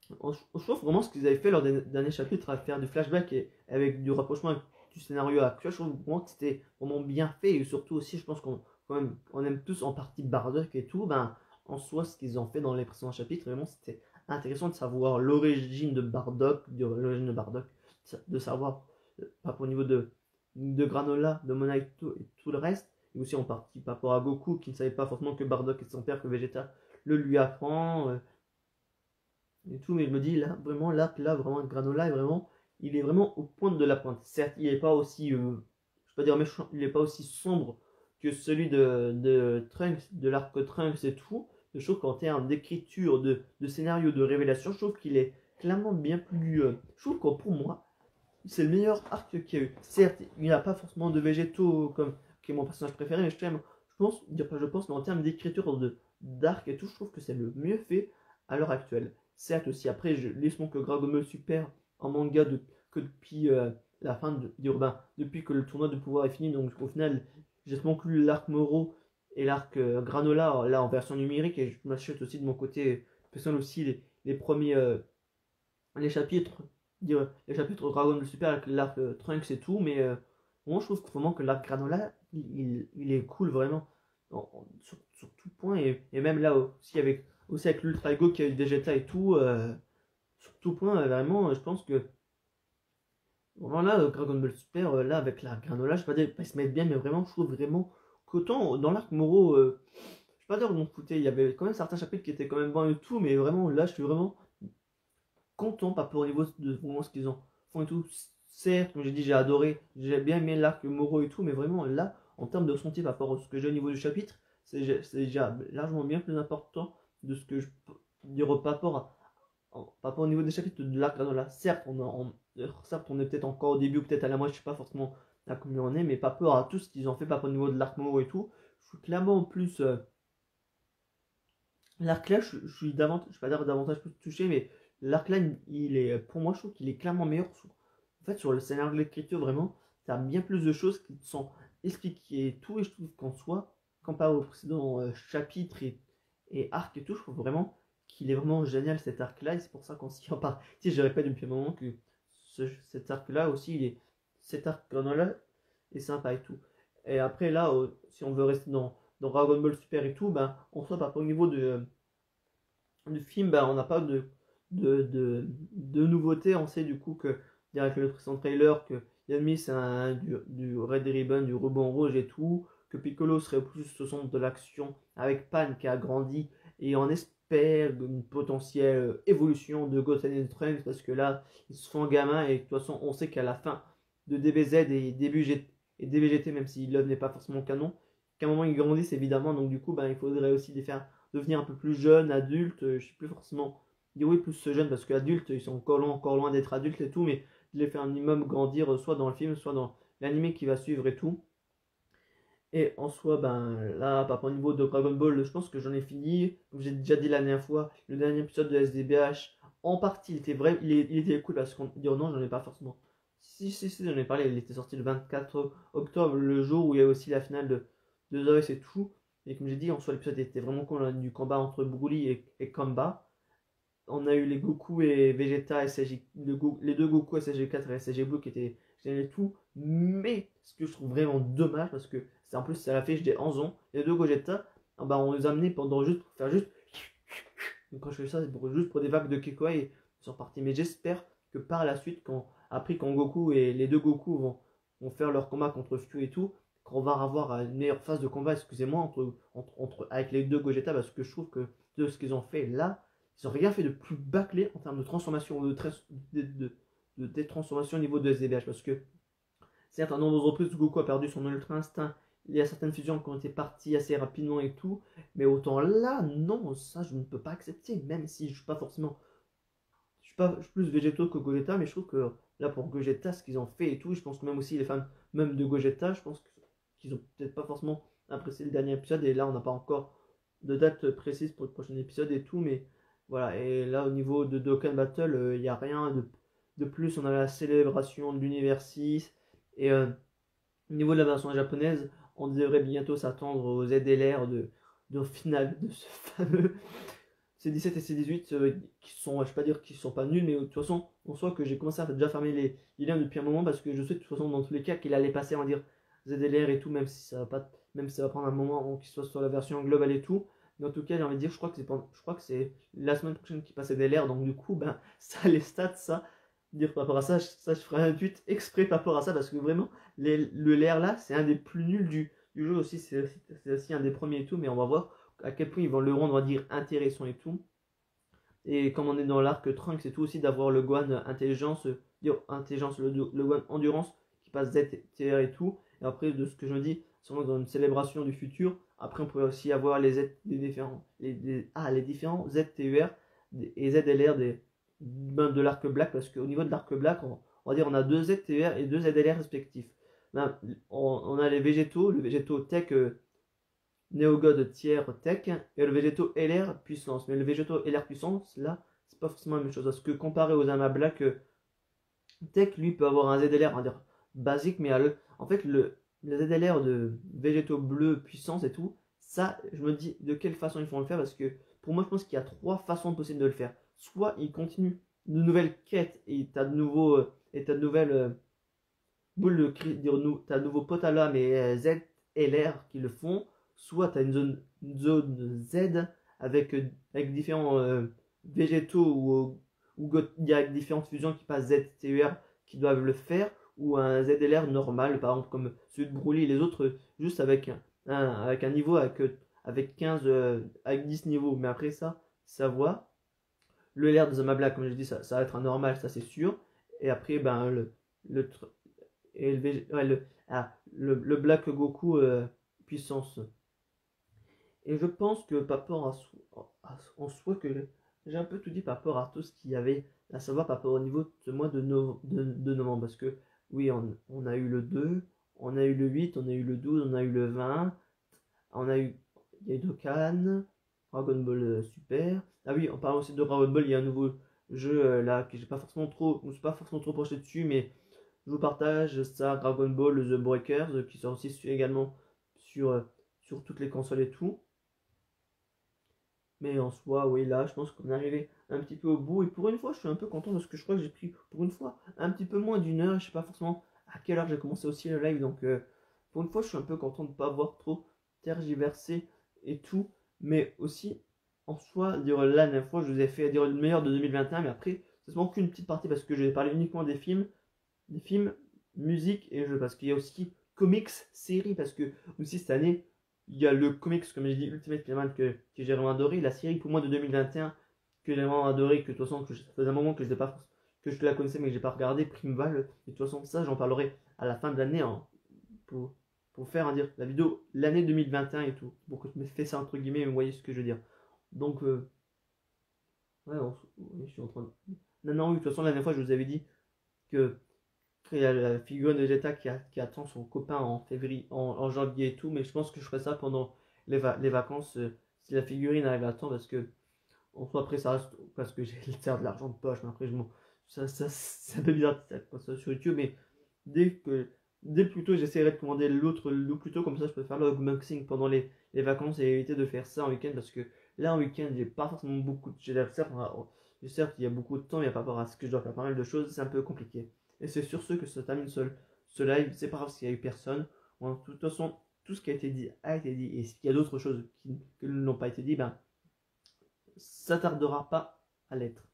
je trouve vraiment ce qu'ils avaient fait lors des derniers chapitres à faire du flashback et avec du rapprochement du scénario actuel, je trouve vraiment que c'était vraiment bien fait et surtout aussi, je pense on aime tous en partie Bardock et tout, ben en soi, ce qu'ils ont fait dans les précédents chapitres, vraiment c'était intéressant de savoir l'origine de Bardock, de savoir, pas au niveau de Granola, de Mona et tout le reste, et aussi en partie par rapport à Goku qui ne savait pas forcément que Bardock est son père, que Vegeta le lui apprend et tout, mais je me dis là, vraiment, l'arc là, vraiment, Granola est vraiment, il est vraiment au point de la pointe. Certes, il n'est pas aussi, je ne vais pas dire méchant, il n'est pas aussi sombre que celui de Trunks, de l'arc Trunks et tout. Je trouve qu'en termes d'écriture, de scénario, de révélation, je trouve qu'il est clairement bien plus. Je trouve que pour moi, c'est le meilleur arc qu'il y a eu. Certes, il n'y a pas forcément de végétaux comme qui est mon personnage préféré, mais je pense, dire pas je pense, mais en termes d'écriture d'arc et tout, je trouve que c'est le mieux fait à l'heure actuelle. Certes aussi, après, je laisse que Dragon Ball Super en manga que depuis la fin depuis que le tournoi de pouvoir est fini, donc au final, j'ai seulement que l'arc Moro et l'arc Granola, là en version numérique, et je m'achète aussi de mon côté personnel aussi les premiers les chapitres les chapitres Dragon Ball Super avec l'arc Trunks et tout, mais moi je trouve vraiment que l'arc Granola il est cool vraiment sur tout point, et même là aussi avec l'Ultra Ego qui a eu Vegeta et tout, sur tout point, vraiment, je pense que vraiment là, Dragon Ball Super, là avec l'arc Granola, je sais pas dire, ils se mettent bien, mais vraiment, je trouve vraiment qu'autant dans l'arc Moro, je sais pas dire où on foutait, il y avait quand même certains chapitres qui étaient quand même bons et tout, mais vraiment là, je suis vraiment content, pas pour au niveau de vraiment ce qu'ils en font et tout. Certes, comme j'ai dit, j'ai adoré, j'ai bien aimé l'arc Moro et tout, mais vraiment là, en termes de ressenti par rapport à ce que j'ai au niveau du chapitre, c'est déjà largement bien plus important de ce que je peux dire par rapport au niveau des chapitres de l'arc Granola. Certes, certes, on est peut-être encore au début, ou peut-être à la moitié, je sais pas forcément à combien on est, mais par rapport à tout ce qu'ils ont fait par rapport au niveau de l'arc Moro et tout, je suis clairement plus L'arc là, je suis davantage, je vais pas dire davantage plus touché, mais l'arc là, il est, pour moi, je trouve qu'il est clairement meilleur. En fait, sur le scénario de l'écriture, vraiment, t'as bien plus de choses qui te sont expliquées et tout, et je trouve qu'en soi, comparé au précédent chapitre et arc et tout, je trouve vraiment qu'il est vraiment génial cet arc là, et c'est pour ça qu'on s'y en parle. Si je répète depuis un moment que cet arc là aussi, cet arc là est sympa et tout. Et après là, si on veut rester dans Dragon Ball Super et tout, ben, en soi, par rapport au niveau du film, ben, on n'a pas de nouveautés. On sait du coup que, avec le précédent trailer, que Yami c'est du Red Ribbon, du ruban rouge et tout, que Piccolo serait plus au centre de l'action avec Pan qui a grandi, et on espère une potentielle évolution de Goten et de Trunks parce que là, ils se font gamins et de toute façon, on sait qu'à la fin de DBZ et DBGT, même si Love n'est pas forcément canon, qu'à un moment ils grandissent évidemment, donc du coup, ben, il faudrait aussi les faire devenir un peu plus jeune, adulte, je sais plus forcément dire oui plus jeune parce qu'adultes ils sont encore loin d'être adultes et tout, mais de les faire un minimum grandir soit dans le film, soit dans l'anime qui va suivre et tout. Et en soi, ben là, par rapport au niveau de Dragon Ball, je pense que j'en ai fini. Comme j'ai déjà dit la dernière fois, le dernier épisode de SDBH, en partie, il était vrai, il était cool parce qu'on dit oh non, j'en ai pas forcément. Si, j'en ai parlé, il était sorti le 24 octobre, le jour où il y a aussi la finale de The Voice et tout. Et comme j'ai dit, en soi, l'épisode était vraiment cool, on a du combat entre Broly et Kamba. On a eu les Goku et Vegeta, SSJ, les deux Goku SSG4 et SSG Blue qui étaient génial et tout. Mais ce que je trouve vraiment dommage, parce que c'est en plus c'est à la fiche des 11 ans, les deux Gogeta, ah bah, on les a amenés pendant juste pour faire juste. Donc quand je fais ça, c'est juste pour des vagues de Kekoi et ils sont partis. Mais j'espère que par la suite, quand Goku et les deux Goku vont faire leur combat contre Fyu et tout, qu'on va avoir une meilleure phase de combat, excusez-moi, avec les deux Gogeta, parce que je trouve que de ce qu'ils ont fait là, ils n'ont rien fait de plus bâclé en termes de transformation ou de transformation au niveau de SDBH. Parce que, certes, à nombreuses reprises, Goku a perdu son ultra instinct. Il y a certaines fusions qui ont été parties assez rapidement et tout. Mais autant là, non, ça je ne peux pas accepter. Même si je suis pas forcément. Je suis plus végétaux que Gogeta, mais je trouve que là pour Gogeta, ce qu'ils ont fait et tout, je pense que même aussi les fans même de Gogeta, je pense qu'ils ont peut-être pas forcément apprécié le dernier épisode. Et là, on n'a pas encore de date précise pour le prochain épisode et tout, mais voilà. Et là, au niveau de Dokkan Battle, il n'y a rien de plus. On a la célébration de l'univers 6 et au niveau de la version japonaise, on devrait bientôt s'attendre aux ZLR de finale de ce fameux C17 et C18 qui sont, je ne vais pas dire qu'ils sont pas nuls, mais de toute façon, on soit que j'ai commencé à déjà fermer les liens depuis un moment parce que je sais de toute façon, dans tous les cas, qu'il allait passer, on va dire, ZLR et tout, même si ça va pas, même si ça va prendre un moment avant qu'il soit sur la version globale et tout. Mais en tout cas, j'ai envie de dire, je crois que c'est la semaine prochaine qui passe ZLR, donc du coup, ben, ça, les stats, ça, dire par rapport à ça, je ferai un tweet exprès par rapport à ça parce que vraiment, le LR là, c'est un des plus nuls du jeu aussi, c'est aussi un des premiers et tout, mais on va voir à quel point ils vont le rendre, on va dire, intéressant et tout. Et comme on est dans l'arc Trunks, c'est tout aussi d'avoir le Gohan intelligence, le Gohan endurance qui passe ZTR et tout. Et après, de ce que je me dis, sûrement dans une célébration du futur, après on pourrait aussi avoir les différents ZTUR et ZLR de l'arc Black, parce qu'au niveau de l'arc Black, on va dire on a deux ZTUR et deux ZLR respectifs. Ben, on a les végétaux, le végétaux tech Néogod tiers tech et le végétaux LR puissance. Mais le végétaux LR puissance, là, c'est pas forcément la même chose. Parce que comparé aux Ama Black, tech, lui, peut avoir un ZLR, on va dire, basique, mais en fait, le ZLR de végétaux bleus puissance et tout, ça, je me dis de quelle façon ils font le faire. Parce que pour moi, je pense qu'il y a trois façons possibles de le faire. Soit ils continuent de nouvelles quêtes et t'as de nouvelles boules de t'as de nouveaux potes à l'âme et ZLR qui le font, soit tu as une zone Z avec différents végétaux ou il y a différentes fusions qui passent ZTUR qui doivent le faire, ou un ZLR normal, par exemple comme celui de Broly et les autres, juste avec un niveau avec 15, avec 10 niveaux. Mais après ça voit. Le LR de Zama Black, comme je dis, ça va être un normal, ça c'est sûr. Et après, ben, le, et le Black Goku puissance. Et je pense que par rapport en soi que j'ai un peu tout dit par rapport à tout ce qu'il y avait à savoir par rapport au niveau de ce mois de novembre. Parce que oui, on a eu le 2, on a eu le 8, on a eu le 12, on a eu le 20, on a eu, il y a eu Dokkan, Dragon Ball Super. Ah oui, en parlant aussi de Dragon Ball, il y a un nouveau jeu là que j'ai pas forcément trop, je me suis pas forcément trop penché dessus, mais je vous partage ça, Dragon Ball The Breakers, qui sort aussi également sur toutes les consoles et tout. Mais en soi, oui, là, je pense qu'on est arrivé un petit peu au bout. Et pour une fois, je suis un peu content parce que je crois que j'ai pris, pour une fois, un petit peu moins d'une heure. Je sais pas forcément à quelle heure j'ai commencé aussi le live. Donc, pour une fois, je suis un peu content de ne pas avoir trop tergiversé et tout. Mais aussi, en soi, dire la dernière fois, je vous ai fait dire le meilleur de 2021. Mais après, c'est seulement qu'une petite partie parce que je vais parler uniquement des films, musique et jeux. Parce qu'il y a aussi comics, séries. Parce que aussi cette année, il y a le comics, comme j'ai dit, Ultimate Spider-Man que j'ai vraiment adoré. La série pour moi de 2021 que j'ai vraiment adoré. Que de toute façon, ça faisait un moment que je la connaissais mais que j'ai pas regardé. Primeval. Et de toute façon, ça, j'en parlerai à la fin de l'année hein, pour, pour faire dire, la vidéo l'année 2021 et tout. Pour que je me fais ça entre guillemets, vous voyez ce que je veux dire. Donc, ouais, je suis en train de. Non, non, oui, de toute façon, la dernière fois, je vous avais dit que il y a la figurine de Vegeta qui attend son copain en février, en janvier et tout, mais je pense que je ferai ça pendant les vacances si la figurine arrive à temps parce que en soi après ça reste parce que j'ai de l'argent de poche, mais après c'est un peu bizarre de faire ça sur YouTube, mais dès que dès le plus tôt j'essaierai de commander l'autre le plus tôt comme ça je peux faire le unboxing pendant les vacances et éviter de faire ça en week-end parce que là en week-end j'ai pas forcément beaucoup de certes il y a beaucoup de temps mais par rapport à ce que je dois faire pas mal de choses c'est un peu compliqué. Et c'est sur ce que se termine ce live. C'est pas grave s'il y a eu personne. Bon, de toute façon, tout ce qui a été dit a été dit. Et s'il y a d'autres choses qui n'ont pas été dites, ben, ça tardera pas à l'être.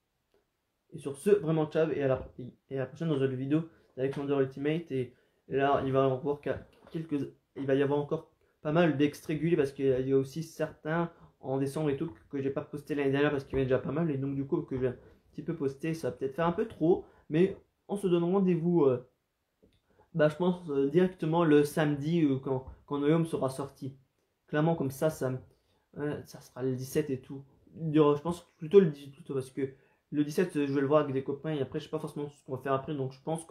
Et sur ce, vraiment ciao et à la prochaine dans une vidéo d'Alexander Ultimate. Et là, il va y avoir encore pas mal d'extraits réguliers parce qu'il y a aussi certains en décembre et tout que j'ai pas posté l'année dernière parce qu'il y avait déjà pas mal. Et donc, du coup, que je vais un petit peu poster, ça va peut-être faire un peu trop. Mais on se donne rendez-vous, je pense, directement le samedi quand Noyum sera sorti. Clairement, comme ça sera le 17 et tout. Je pense plutôt le 18 plutôt parce que le 17, je vais le voir avec des copains et après, je sais pas forcément ce qu'on va faire après. Donc, je pense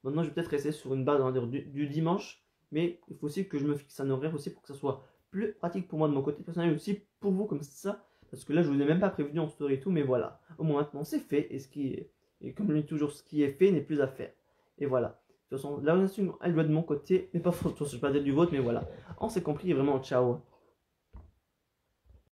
maintenant, je vais peut-être rester sur une base on va dire, du dimanche. Mais il faut aussi que je me fixe un horaire aussi pour que ça soit plus pratique pour moi de mon côté personnel et aussi pour vous comme ça. Parce que là, je vous ai même pas prévenu en story et tout. Mais voilà, au moins maintenant, c'est fait. Et comme je dis toujours, ce qui est fait n'est plus à faire. Et voilà. De toute façon, la relation, elle doit de mon côté, mais pas forcément, je ne vais pas dire du vôtre, mais voilà. On s'est compris, vraiment, ciao.